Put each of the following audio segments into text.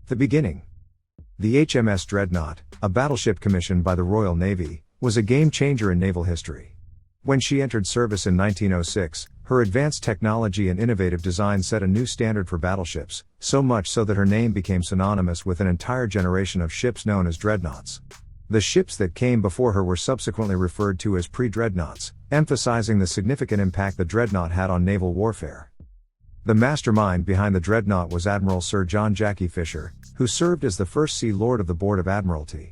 The beginning. The HMS Dreadnought, a battleship commissioned by the Royal Navy, was a game-changer in naval history. When she entered service in 1906, her advanced technology and innovative design set a new standard for battleships, so much so that her name became synonymous with an entire generation of ships known as dreadnoughts. The ships that came before her were subsequently referred to as pre-dreadnoughts, emphasizing the significant impact the dreadnought had on naval warfare. The mastermind behind the dreadnought was Admiral Sir John Jackie Fisher, who served as the first Sea Lord of the Board of Admiralty.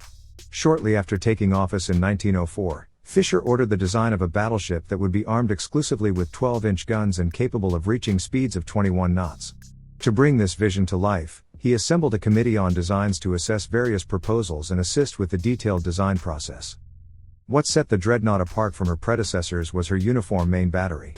Shortly after taking office in 1904, Fisher ordered the design of a battleship that would be armed exclusively with 12-inch guns and capable of reaching speeds of 21 knots. To bring this vision to life, he assembled a committee on designs to assess various proposals and assist with the detailed design process. What set the dreadnought apart from her predecessors was her uniform main battery.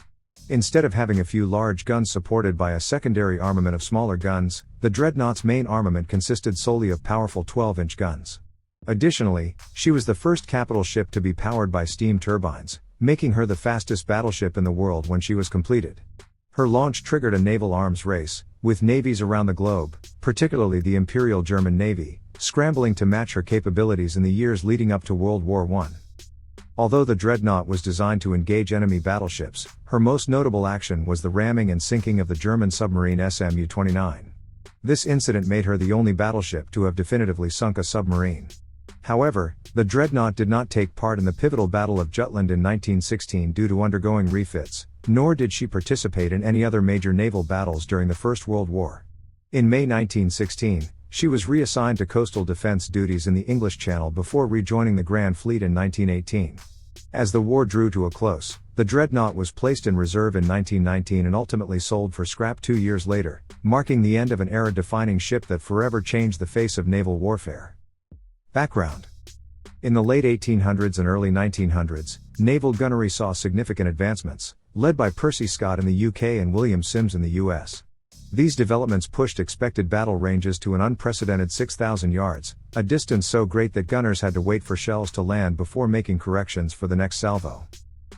Instead of having a few large guns supported by a secondary armament of smaller guns, the dreadnought's main armament consisted solely of powerful 12-inch guns. Additionally, she was the first capital ship to be powered by steam turbines, making her the fastest battleship in the world when she was completed. Her launch triggered a naval arms race, with navies around the globe, particularly the Imperial German Navy, scrambling to match her capabilities in the years leading up to World War I. Although the dreadnought was designed to engage enemy battleships, her most notable action was the ramming and sinking of the German submarine SMU-29. This incident made her the only battleship to have definitively sunk a submarine. However, the dreadnought did not take part in the pivotal Battle of Jutland in 1916 due to undergoing refits, nor did she participate in any other major naval battles during the First World War. In May 1916, she was reassigned to coastal defense duties in the English Channel before rejoining the Grand Fleet in 1918. As the war drew to a close, the dreadnought was placed in reserve in 1919 and ultimately sold for scrap 2 years later, marking the end of an era-defining ship that forever changed the face of naval warfare. Background. In the late 1800s and early 1900s, naval gunnery saw significant advancements, led by Percy Scott in the UK and William Sims in the US. These developments pushed expected battle ranges to an unprecedented 6,000 yards, a distance so great that gunners had to wait for shells to land before making corrections for the next salvo.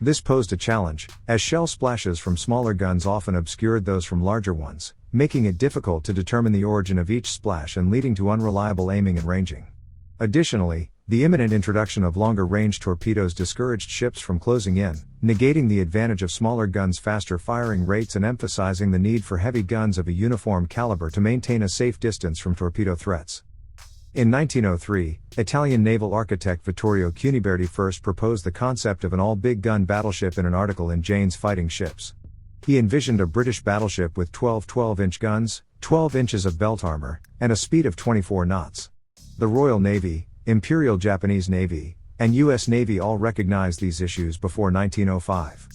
This posed a challenge, as shell splashes from smaller guns often obscured those from larger ones, making it difficult to determine the origin of each splash and leading to unreliable aiming and ranging. Additionally, the imminent introduction of longer-range torpedoes discouraged ships from closing in, negating the advantage of smaller guns' faster firing rates and emphasizing the need for heavy guns of a uniform caliber to maintain a safe distance from torpedo threats. In 1903, Italian naval architect Vittorio Cuniberti first proposed the concept of an all-big gun battleship in an article in Jane's Fighting Ships. He envisioned a British battleship with 12 12-inch guns, 12 inches of belt armor, and a speed of 24 knots. The Royal Navy, Imperial Japanese Navy, and U.S. Navy all recognized these issues before 1905.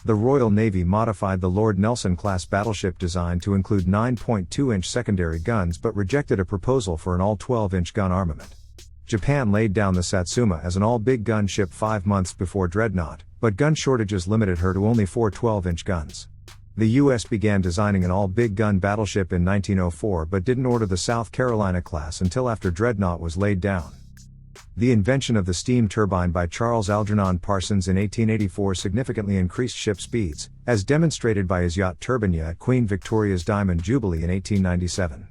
The Royal Navy modified the Lord Nelson-class battleship design to include 9.2-inch secondary guns but rejected a proposal for an all-12-inch gun armament. Japan laid down the Satsuma as an all-big gun ship 5 months before Dreadnought, but gun shortages limited her to only 4 12-inch guns. The U.S. began designing an all-big gun battleship in 1904 but didn't order the South Carolina class until after Dreadnought was laid down. The invention of the steam turbine by Charles Algernon Parsons in 1884 significantly increased ship speeds, as demonstrated by his yacht Turbinia at Queen Victoria's Diamond Jubilee in 1897.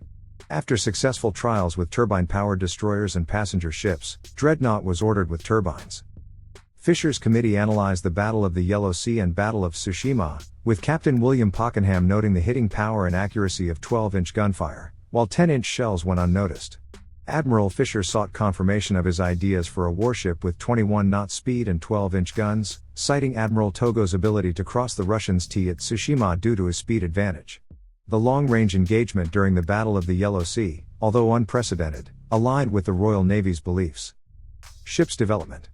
After successful trials with turbine-powered destroyers and passenger ships, Dreadnought was ordered with turbines. Fisher's committee analyzed the Battle of the Yellow Sea and Battle of Tsushima, with Captain William Pockenham noting the hitting power and accuracy of 12-inch gunfire, while 10-inch shells went unnoticed. Admiral Fisher sought confirmation of his ideas for a warship with 21-knot speed and 12-inch guns, citing Admiral Togo's ability to cross the Russians' T at Tsushima due to his speed advantage. The long-range engagement during the Battle of the Yellow Sea, although unprecedented, aligned with the Royal Navy's beliefs. Ships development.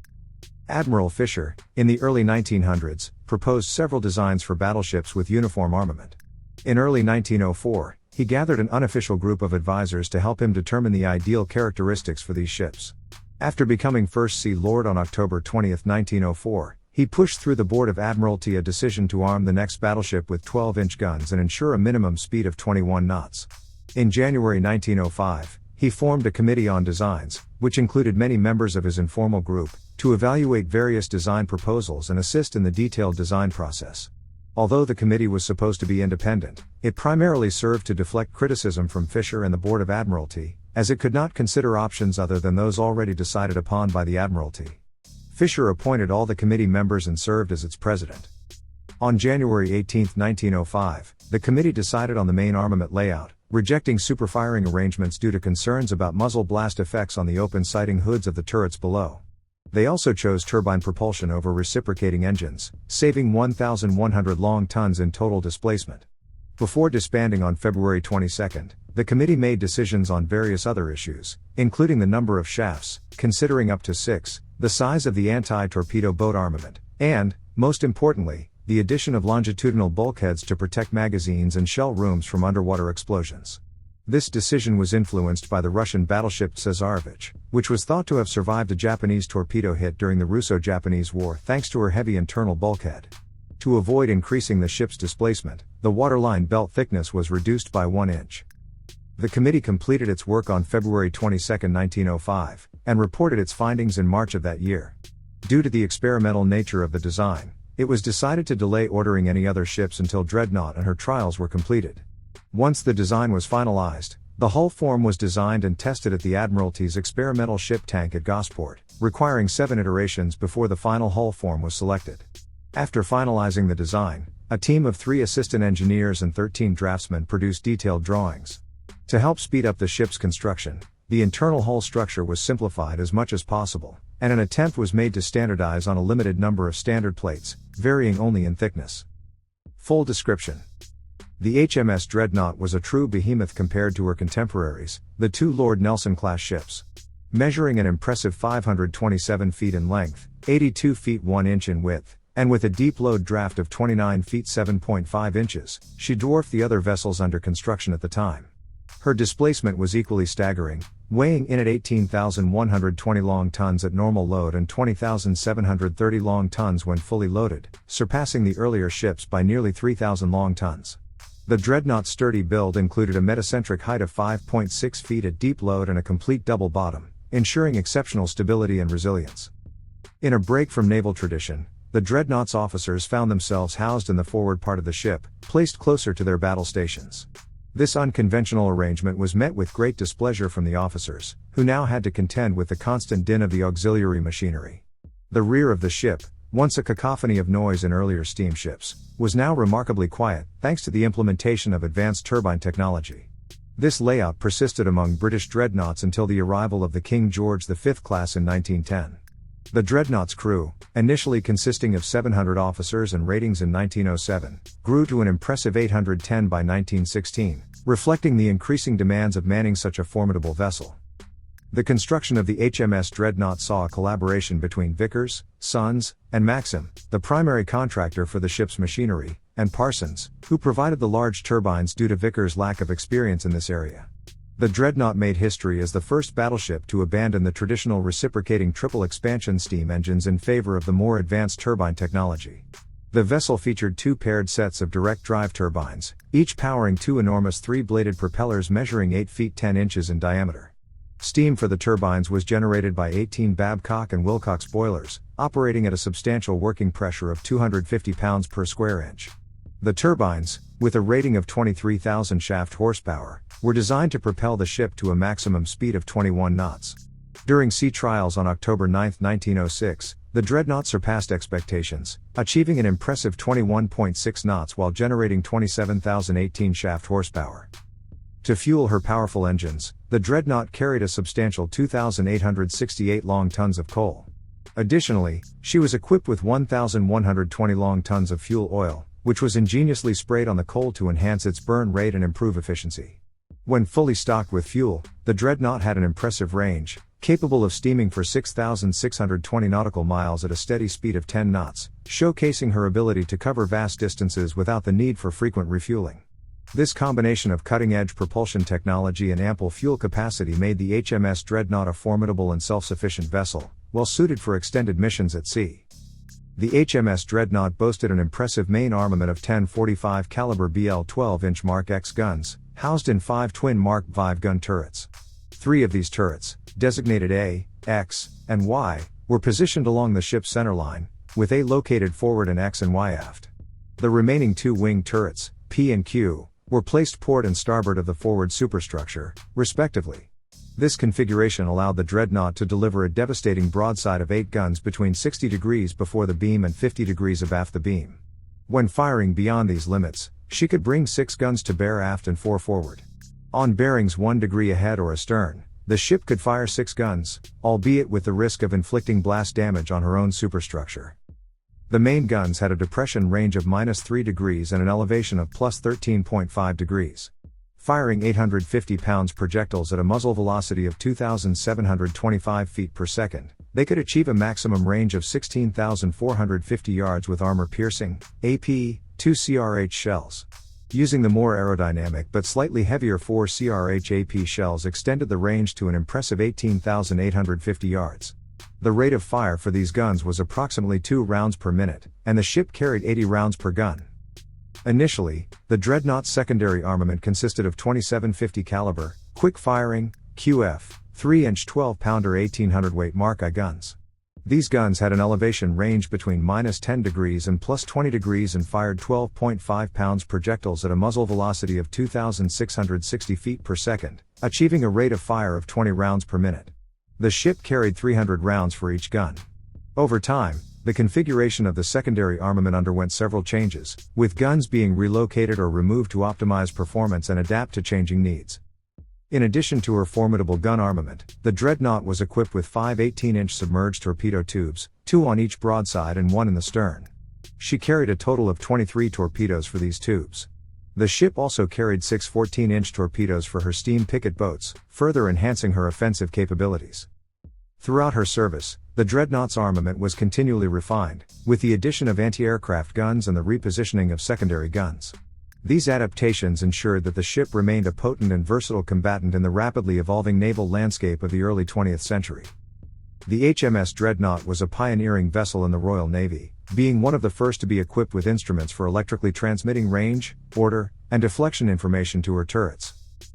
Admiral Fisher, in the early 1900s, proposed several designs for battleships with uniform armament. In early 1904, he gathered an unofficial group of advisors to help him determine the ideal characteristics for these ships. After becoming First Sea Lord on October 20, 1904, he pushed through the Board of Admiralty a decision to arm the next battleship with 12-inch guns and ensure a minimum speed of 21 knots. In January 1905, he formed a committee on designs, which included many members of his informal group, to evaluate various design proposals and assist in the detailed design process. Although the committee was supposed to be independent, it primarily served to deflect criticism from Fisher and the Board of Admiralty, as it could not consider options other than those already decided upon by the Admiralty. Fisher appointed all the committee members and served as its president. On January 18, 1905, the committee decided on the main armament layout, rejecting superfiring arrangements due to concerns about muzzle blast effects on the open sighting hoods of the turrets below. They also chose turbine propulsion over reciprocating engines, saving 1,100 long tons in total displacement. Before disbanding on February 22, the committee made decisions on various other issues, including the number of shafts, considering up to 6, the size of the anti-torpedo boat armament, and, most importantly, the addition of longitudinal bulkheads to protect magazines and shell rooms from underwater explosions. This decision was influenced by the Russian battleship Tsarevich, which was thought to have survived a Japanese torpedo hit during the Russo-Japanese War thanks to her heavy internal bulkhead. To avoid increasing the ship's displacement, the waterline belt thickness was reduced by 1 inch. The committee completed its work on February 22, 1905, and reported its findings in March of that year. Due to the experimental nature of the design, it was decided to delay ordering any other ships until Dreadnought and her trials were completed. Once the design was finalized, the hull form was designed and tested at the Admiralty's experimental ship tank at Gosport, requiring 7 iterations before the final hull form was selected. After finalizing the design, a team of 3 assistant engineers and 13 draftsmen produced detailed drawings. To help speed up the ship's construction, the internal hull structure was simplified as much as possible, and an attempt was made to standardize on a limited number of standard plates, varying only in thickness. Full description. The HMS Dreadnought was a true behemoth compared to her contemporaries, the 2 Lord Nelson-class ships. Measuring an impressive 527 feet in length, 82 feet 1 inch in width, and with a deep load draft of 29 feet 7.5 inches, she dwarfed the other vessels under construction at the time. Her displacement was equally staggering, weighing in at 18,120 long tons at normal load and 20,730 long tons when fully loaded, surpassing the earlier ships by nearly 3,000 long tons. The Dreadnought's sturdy build included a metacentric height of 5.6 feet at deep load and a complete double bottom, ensuring exceptional stability and resilience. In a break from naval tradition, the Dreadnought's officers found themselves housed in the forward part of the ship, placed closer to their battle stations. This unconventional arrangement was met with great displeasure from the officers, who now had to contend with the constant din of the auxiliary machinery. The rear of the ship, once a cacophony of noise in earlier steamships, was now remarkably quiet, thanks to the implementation of advanced turbine technology. This layout persisted among British dreadnoughts until the arrival of the King George V class in 1910. The Dreadnought's crew, initially consisting of 700 officers and ratings in 1907, grew to an impressive 810 by 1916, reflecting the increasing demands of manning such a formidable vessel. The construction of the HMS Dreadnought saw a collaboration between Vickers, Sons, and Maxim, the primary contractor for the ship's machinery, and Parsons, who provided the large turbines due to Vickers' lack of experience in this area. The Dreadnought made history as the first battleship to abandon the traditional reciprocating triple expansion steam engines in favor of the more advanced turbine technology. The vessel featured 2 paired sets of direct drive turbines, each powering 2 enormous 3-bladed propellers measuring 8 feet 10 inches in diameter. Steam for the turbines was generated by 18 Babcock and Wilcox boilers, operating at a substantial working pressure of 250 pounds per square inch. The turbines, with a rating of 23,000 shaft horsepower, were designed to propel the ship to a maximum speed of 21 knots. During sea trials on October 9, 1906, the Dreadnought surpassed expectations, achieving an impressive 21.6 knots while generating 27,018 shaft horsepower. To fuel her powerful engines, the Dreadnought carried a substantial 2,868 long tons of coal. Additionally, she was equipped with 1,120 long tons of fuel oil, which was ingeniously sprayed on the coal to enhance its burn rate and improve efficiency. When fully stocked with fuel, the Dreadnought had an impressive range, capable of steaming for 6,620 nautical miles at a steady speed of 10 knots, showcasing her ability to cover vast distances without the need for frequent refueling. This combination of cutting-edge propulsion technology and ample fuel capacity made the HMS Dreadnought a formidable and self-sufficient vessel, well suited for extended missions at sea. The HMS Dreadnought boasted an impressive main armament of 10 45 caliber BL 12-inch Mark X guns, housed in 5 twin Mark V gun turrets. 3 of these turrets, designated A, X, and Y, were positioned along the ship's centerline, with A located forward and X and Y aft. The remaining 2 wing turrets, P and Q, were placed port and starboard of the forward superstructure, respectively. This configuration allowed the Dreadnought to deliver a devastating broadside of 8 guns between 60 degrees before the beam and 50 degrees abaft the beam. When firing beyond these limits, she could bring 6 guns to bear aft and 4 forward. On bearings 1 degree ahead or astern, the ship could fire 6 guns, albeit with the risk of inflicting blast damage on her own superstructure. The main guns had a depression range of -3 degrees and an elevation of +13.5 degrees. Firing 850 pounds projectiles at a muzzle velocity of 2,725 feet per second, they could achieve a maximum range of 16,450 yards with armor-piercing, AP-2 CRH shells. Using the more aerodynamic but slightly heavier 4 CRH AP shells extended the range to an impressive 18,850 yards. The rate of fire for these guns was approximately 2 rounds per minute, and the ship carried 80 rounds per gun. Initially, the Dreadnought's secondary armament consisted of 2750 caliber, quick-firing, QF, 3-inch 12-pounder 1800 weight Mark I guns. These guns had an elevation range between -10 degrees and +20 degrees and fired 12.5 pounds projectiles at a muzzle velocity of 2,660 feet per second, achieving a rate of fire of 20 rounds per minute. The ship carried 300 rounds for each gun. Over time, the configuration of the secondary armament underwent several changes, with guns being relocated or removed to optimize performance and adapt to changing needs. In addition to her formidable gun armament, the Dreadnought was equipped with 5 18-inch submerged torpedo tubes, 2 on each broadside and 1 in the stern. She carried a total of 23 torpedoes for these tubes. The ship also carried 6 14-inch torpedoes for her steam picket boats, further enhancing her offensive capabilities. Throughout her service, the Dreadnought's armament was continually refined, with the addition of anti-aircraft guns and the repositioning of secondary guns. These adaptations ensured that the ship remained a potent and versatile combatant in the rapidly evolving naval landscape of the early 20th century. The HMS Dreadnought was a pioneering vessel in the Royal Navy, being one of the first to be equipped with instruments for electrically transmitting range, order, and deflection information to her turrets.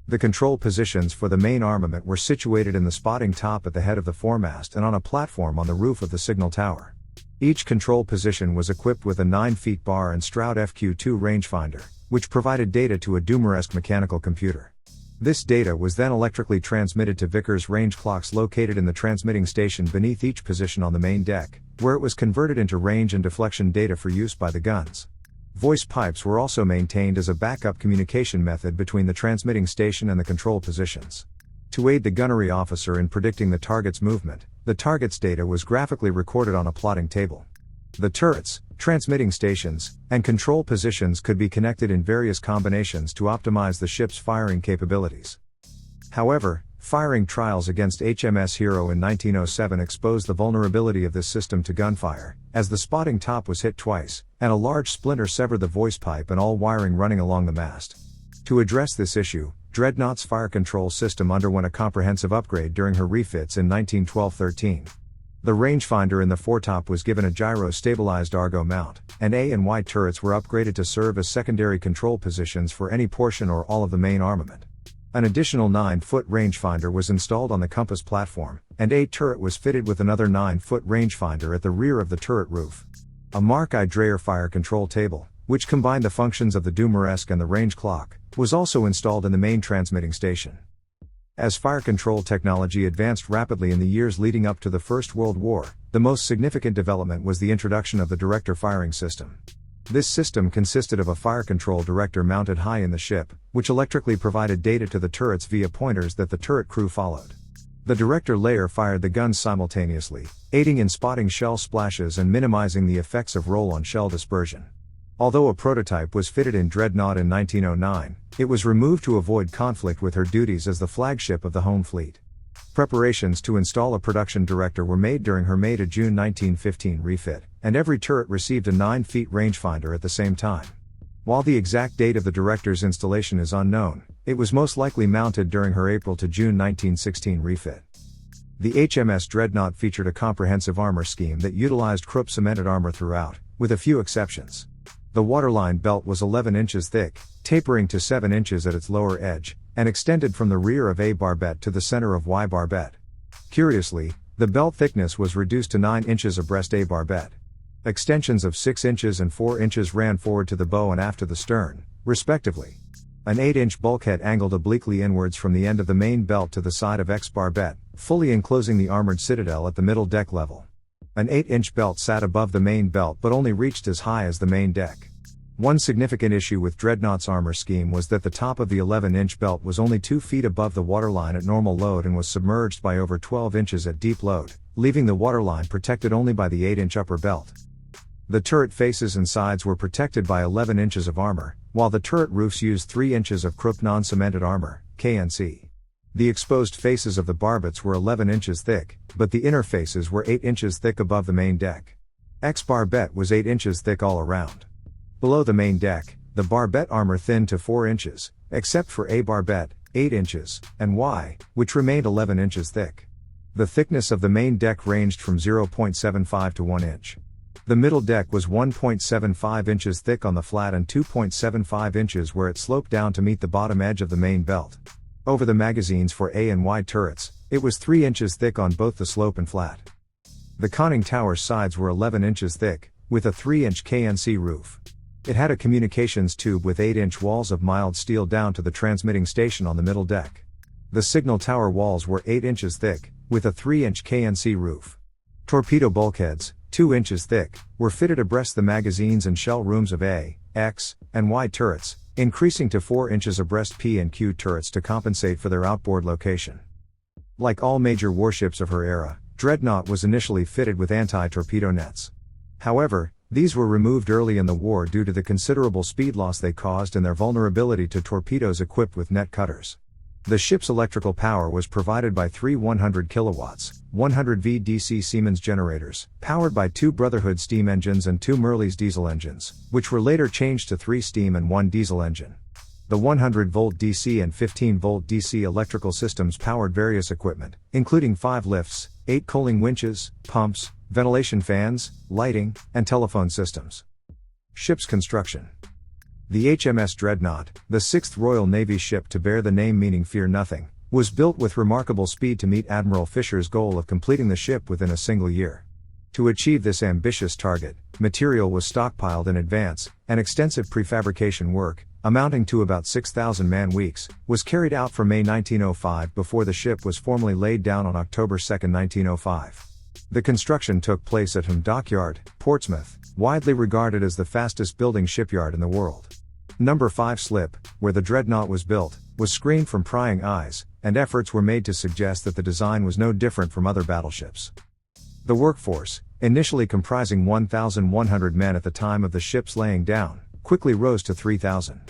The control positions for the main armament were situated in the spotting top at the head of the foremast and on a platform on the roof of the signal tower. Each control position was equipped with a 9-foot bar and Stroud FQ2 rangefinder, which provided data to a Doomer-esque mechanical computer. This data was then electrically transmitted to Vickers range clocks located in the transmitting station beneath each position on the main deck, where it was converted into range and deflection data for use by the guns. Voice pipes were also maintained as a backup communication method between the transmitting station and the control positions. To aid the gunnery officer in predicting the target's movement, the target's data was graphically recorded on a plotting table. The turrets, transmitting stations, and control positions could be connected in various combinations to optimize the ship's firing capabilities. However, firing trials against HMS Hero in 1907 exposed the vulnerability of this system to gunfire, as the spotting top was hit twice, and a large splinter severed the voice pipe and all wiring running along the mast. To address this issue, Dreadnought's fire control system underwent a comprehensive upgrade during her refits in 1912-13. The rangefinder in the foretop was given a gyro-stabilized Argo mount, and A and Y turrets were upgraded to serve as secondary control positions for any portion or all of the main armament. An additional 9-foot rangefinder was installed on the compass platform, and A turret was fitted with another 9-foot rangefinder at the rear of the turret roof. A Mark I Dreyer fire control table, which combined the functions of the Doomer-esque and the range clock, was also installed in the main transmitting station. As fire control technology advanced rapidly in the years leading up to the First World War, the most significant development was the introduction of the director firing system. This system consisted of a fire control director mounted high in the ship, which electrically provided data to the turrets via pointers that the turret crew followed. The director layer fired the guns simultaneously, aiding in spotting shell splashes and minimizing the effects of roll-on shell dispersion. Although a prototype was fitted in Dreadnought in 1909, it was removed to avoid conflict with her duties as the flagship of the home fleet. Preparations to install a production director were made during her May to June 1915 refit, and every turret received a 9-foot rangefinder at the same time. While the exact date of the director's installation is unknown, it was most likely mounted during her April to June 1916 refit. The HMS Dreadnought featured a comprehensive armor scheme that utilized Krupp cemented armor throughout, with a few exceptions. The waterline belt was 11 inches thick, tapering to 7 inches at its lower edge, and extended from the rear of A barbette to the center of Y barbette. Curiously, the belt thickness was reduced to 9 inches abreast A barbette. Extensions of 6 inches and 4 inches ran forward to the bow and aft of the stern, respectively. An 8-inch bulkhead angled obliquely inwards from the end of the main belt to the side of X barbette, fully enclosing the armored citadel at the middle deck level. An 8-inch belt sat above the main belt but only reached as high as the main deck. One significant issue with Dreadnought's armor scheme was that the top of the 11-inch belt was only 2 feet above the waterline at normal load and was submerged by over 12 inches at deep load, leaving the waterline protected only by the 8-inch upper belt. The turret faces and sides were protected by 11 inches of armor, while the turret roofs used 3 inches of Krupp non-cemented armor, KNC. The exposed faces of the barbettes were 11 inches thick, but the inner faces were 8 inches thick above the main deck. X barbette was 8 inches thick all around. Below the main deck, the barbette armor thinned to 4 inches, except for A barbette, 8 inches, and Y, which remained 11 inches thick. The thickness of the main deck ranged from 0.75 to 1 inch. The middle deck was 1.75 inches thick on the flat and 2.75 inches where it sloped down to meet the bottom edge of the main belt. Over the magazines for A and Y turrets, it was 3 inches thick on both the slope and flat. The conning tower's sides were 11 inches thick, with a 3-inch KNC roof. It had a communications tube with 8-inch walls of mild steel down to the transmitting station on the middle deck. The signal tower walls were 8 inches thick, with a 3-inch KNC roof. Torpedo bulkheads, 2 inches thick, were fitted abreast the magazines and shell rooms of A, X, and Y turrets, increasing to 4 inches abreast P and Q turrets to compensate for their outboard location. Like all major warships of her era, Dreadnought was initially fitted with anti-torpedo nets. However, these were removed early in the war due to the considerable speed loss they caused and their vulnerability to torpedoes equipped with net cutters. The ship's electrical power was provided by 3 100 kilowatts, 100 VDC Siemens generators, powered by 2 Brotherhood steam engines and 2 Merlys diesel engines, which were later changed to 3 steam and 1 diesel engine. The 100-volt DC and 15-volt DC electrical systems powered various equipment, including 5 lifts, 8 coaling winches, pumps, ventilation fans, lighting, and telephone systems. Ship's construction. The HMS Dreadnought, the 6th Royal Navy ship to bear the name meaning fear nothing, was built with remarkable speed to meet Admiral Fisher's goal of completing the ship within a single year. To achieve this ambitious target, material was stockpiled in advance, and extensive prefabrication work, amounting to about 6,000 man-weeks, was carried out from May 1905 before the ship was formally laid down on October 2, 1905. The construction took place at HMS Dockyard, Portsmouth, widely regarded as the fastest building shipyard in the world. Number 5 Slip, where the Dreadnought was built, was screened from prying eyes, and efforts were made to suggest that the design was no different from other battleships. The workforce, initially comprising 1,100 men at the time of the ship's laying down, quickly rose to 3,000.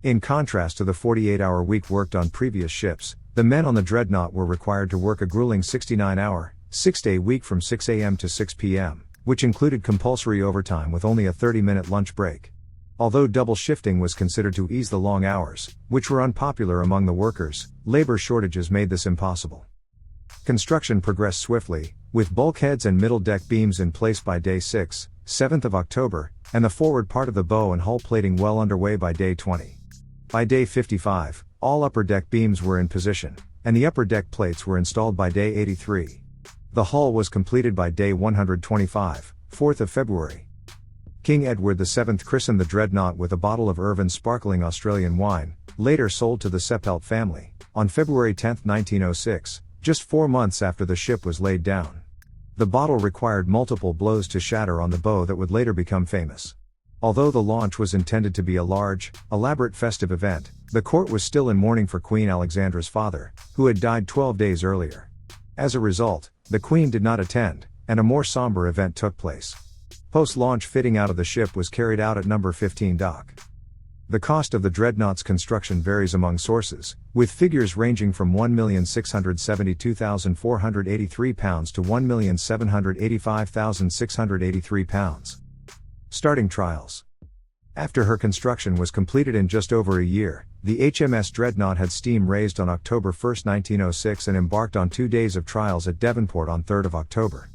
In contrast to the 48-hour week worked on previous ships, the men on the Dreadnought were required to work a grueling 69-hour, 6-day week from 6 a.m. to 6 p.m., which included compulsory overtime with only a 30-minute lunch break. Although double shifting was considered to ease the long hours, which were unpopular among the workers, labor shortages made this impossible. Construction progressed swiftly, with bulkheads and middle deck beams in place by day 6, 7th of October, and the forward part of the bow and hull plating well underway by day 20. By day 55, all upper deck beams were in position, and the upper deck plates were installed by day 83. The hull was completed by day 125, 4th of February. King Edward VII christened the Dreadnought with a bottle of Irvin's sparkling Australian wine, later sold to the Seppelt family, on February 10, 1906, just 4 months after the ship was laid down. The bottle required multiple blows to shatter on the bow that would later become famous. Although the launch was intended to be a large, elaborate festive event, the court was still in mourning for Queen Alexandra's father, who had died 12 days earlier. As a result, the Queen did not attend, and a more somber event took place. Post-launch fitting out of the ship was carried out at number 15 dock. The cost of the Dreadnought's construction varies among sources, with figures ranging from £1,672,483 to £1,785,683. Starting trials. After her construction was completed in just over a year, the HMS Dreadnought had steam raised on October 1, 1906 and embarked on 2 days of trials at Devonport on 3 October.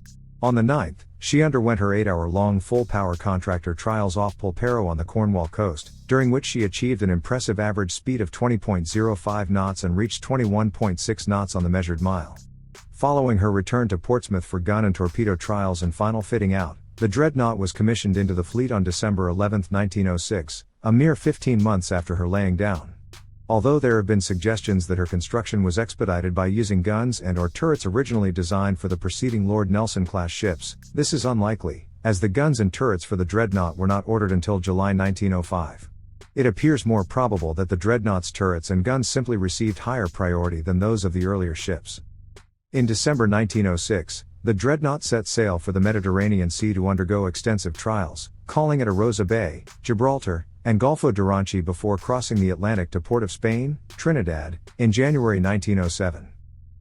On the 9th, she underwent her 8-hour-long full-power contractor trials off Polperro on the Cornwall coast, during which she achieved an impressive average speed of 20.05 knots and reached 21.6 knots on the measured mile. Following her return to Portsmouth for gun and torpedo trials and final fitting out, the Dreadnought was commissioned into the fleet on December 11, 1906, a mere 15 months after her laying down. Although there have been suggestions that her construction was expedited by using guns and/or turrets originally designed for the preceding Lord Nelson-class ships, this is unlikely, as the guns and turrets for the Dreadnought were not ordered until July 1905. It appears more probable that the Dreadnought's turrets and guns simply received higher priority than those of the earlier ships. In December 1906, the Dreadnought set sail for the Mediterranean Sea to undergo extensive trials, calling at Arosa Bay, Gibraltar, and Golfo d'Oronchi before crossing the Atlantic to Port of Spain, Trinidad, in January 1907.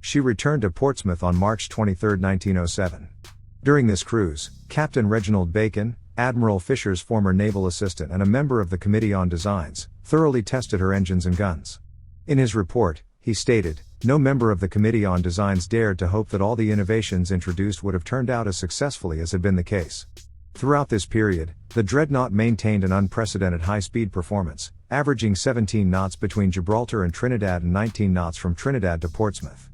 She returned to Portsmouth on March 23, 1907. During this cruise, Captain Reginald Bacon, Admiral Fisher's former naval assistant and a member of the Committee on Designs, thoroughly tested her engines and guns. In his report, he stated, "No member of the Committee on Designs dared to hope that all the innovations introduced would have turned out as successfully as had been the case." Throughout this period, the Dreadnought maintained an unprecedented high-speed performance, averaging 17 knots between Gibraltar and Trinidad and 19 knots from Trinidad to Portsmouth.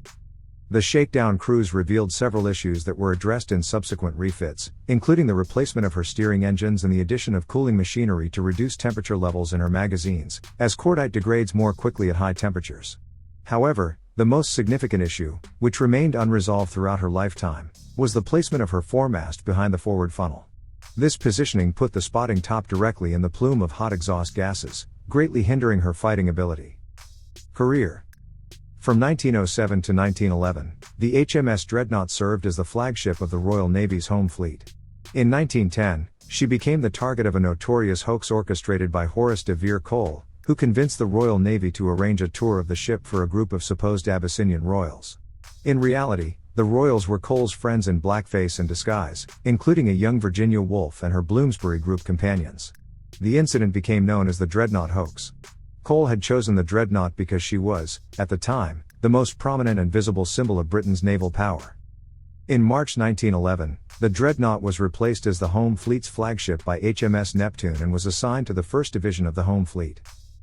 The shakedown cruise revealed several issues that were addressed in subsequent refits, including the replacement of her steering engines and the addition of cooling machinery to reduce temperature levels in her magazines, as cordite degrades more quickly at high temperatures. However, the most significant issue, which remained unresolved throughout her lifetime, was the placement of her foremast behind the forward funnel. This positioning put the spotting top directly in the plume of hot exhaust gases, greatly hindering her fighting ability. Career. From 1907 to 1911, the HMS Dreadnought served as the flagship of the Royal Navy's home fleet. In 1910, she became the target of a notorious hoax orchestrated by Horace de Vere Cole, who convinced the Royal Navy to arrange a tour of the ship for a group of supposed Abyssinian royals. In reality, the royals were Cole's friends in blackface and disguise, including a young Virginia Woolf and her Bloomsbury group companions. The incident became known as the Dreadnought hoax. Cole had chosen the Dreadnought because she was, at the time, the most prominent and visible symbol of Britain's naval power. In March 1911, the Dreadnought was replaced as the Home Fleet's flagship by HMS Neptune and was assigned to the 1st Division of the Home Fleet.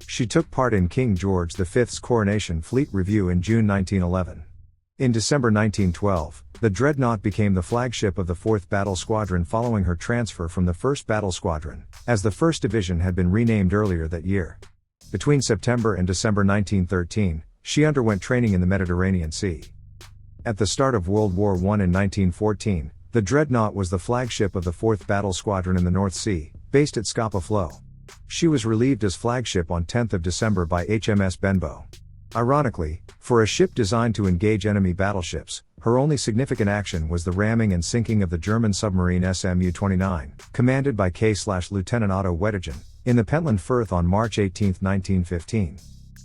She took part in King George V's Coronation Fleet Review in June 1911. In December 1912, the Dreadnought became the flagship of the 4th Battle Squadron following her transfer from the 1st Battle Squadron, as the 1st Division had been renamed earlier that year. Between September and December 1913, she underwent training in the Mediterranean Sea. At the start of World War I in 1914, the Dreadnought was the flagship of the 4th Battle Squadron in the North Sea, based at Scapa Flow. She was relieved as flagship on 10 December by HMS Benbow. Ironically, for a ship designed to engage enemy battleships, her only significant action was the ramming and sinking of the German submarine SMU-29, commanded by K/Lieutenant Otto Weddigen, in the Pentland Firth on March 18, 1915.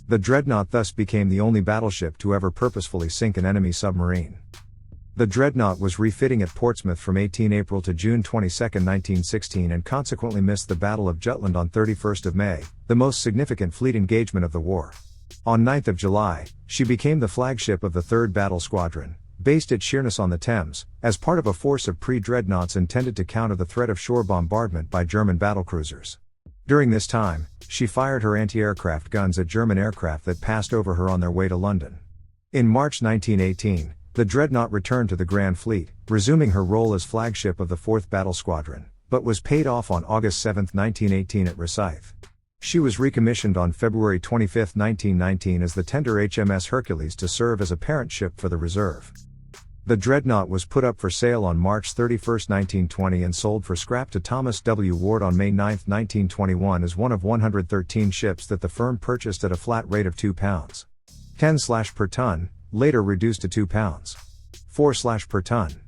The Dreadnought thus became the only battleship to ever purposefully sink an enemy submarine. The Dreadnought was refitting at Portsmouth from 18 April to June 22, 1916 and consequently missed the Battle of Jutland on 31 May, the most significant fleet engagement of the war. On 9 July, she became the flagship of the 3rd Battle Squadron, based at Sheerness on the Thames, as part of a force of pre-dreadnoughts intended to counter the threat of shore bombardment by German battlecruisers. During this time, she fired her anti-aircraft guns at German aircraft that passed over her on their way to London. In March 1918, the Dreadnought returned to the Grand Fleet, resuming her role as flagship of the 4th Battle Squadron, but was paid off on August 7, 1918 at Rosyth. She was recommissioned on February 25, 1919 as the tender HMS Hercules to serve as a parent ship for the reserve. The Dreadnought was put up for sale on March 31, 1920 and sold for scrap to Thomas W. Ward on May 9, 1921 as one of 113 ships that the firm purchased at a flat rate of £2.10 per ton, later reduced to £2.4 per ton.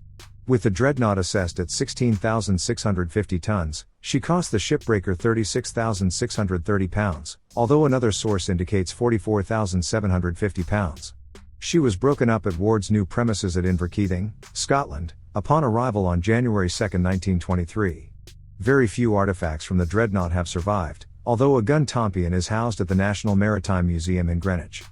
With the Dreadnought assessed at 16,650 tons, she cost the shipbreaker £36,630, although another source indicates £44,750. She was broken up at Ward's new premises at Inverkeithing, Scotland, upon arrival on January 2, 1923. Very few artifacts from the Dreadnought have survived, although a gun tompion is housed at the National Maritime Museum in Greenwich.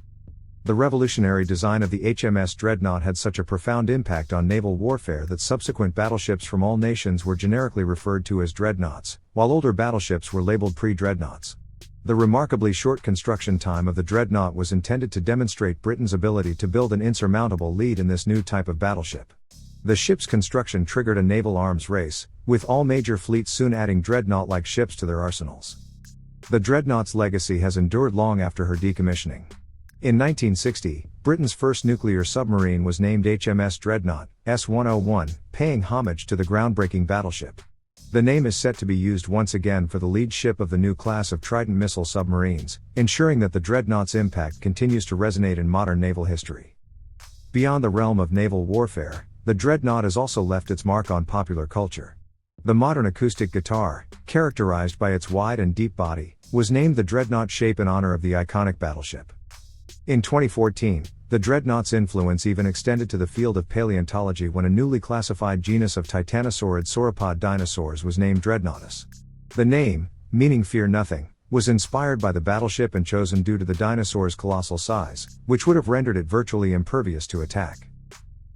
The revolutionary design of the HMS Dreadnought had such a profound impact on naval warfare that subsequent battleships from all nations were generically referred to as dreadnoughts, while older battleships were labeled pre-dreadnoughts. The remarkably short construction time of the Dreadnought was intended to demonstrate Britain's ability to build an insurmountable lead in this new type of battleship. The ship's construction triggered a naval arms race, with all major fleets soon adding Dreadnought-like ships to their arsenals. The Dreadnought's legacy has endured long after her decommissioning. In 1960, Britain's first nuclear submarine was named HMS Dreadnought, S-101, paying homage to the groundbreaking battleship. The name is set to be used once again for the lead ship of the new class of Trident missile submarines, ensuring that the Dreadnought's impact continues to resonate in modern naval history. Beyond the realm of naval warfare, the Dreadnought has also left its mark on popular culture. The modern acoustic guitar, characterized by its wide and deep body, was named the Dreadnought shape in honor of the iconic battleship. In 2014, the Dreadnought's influence even extended to the field of paleontology when a newly classified genus of titanosaurid sauropod dinosaurs was named Dreadnoughtus. The name, meaning fear nothing, was inspired by the battleship and chosen due to the dinosaur's colossal size, which would have rendered it virtually impervious to attack.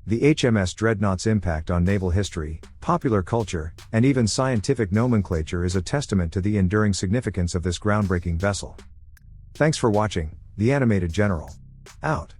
The HMS Dreadnought's impact on naval history, popular culture, and even scientific nomenclature is a testament to the enduring significance of this groundbreaking vessel. Thanks for watching, The Animated General. Out.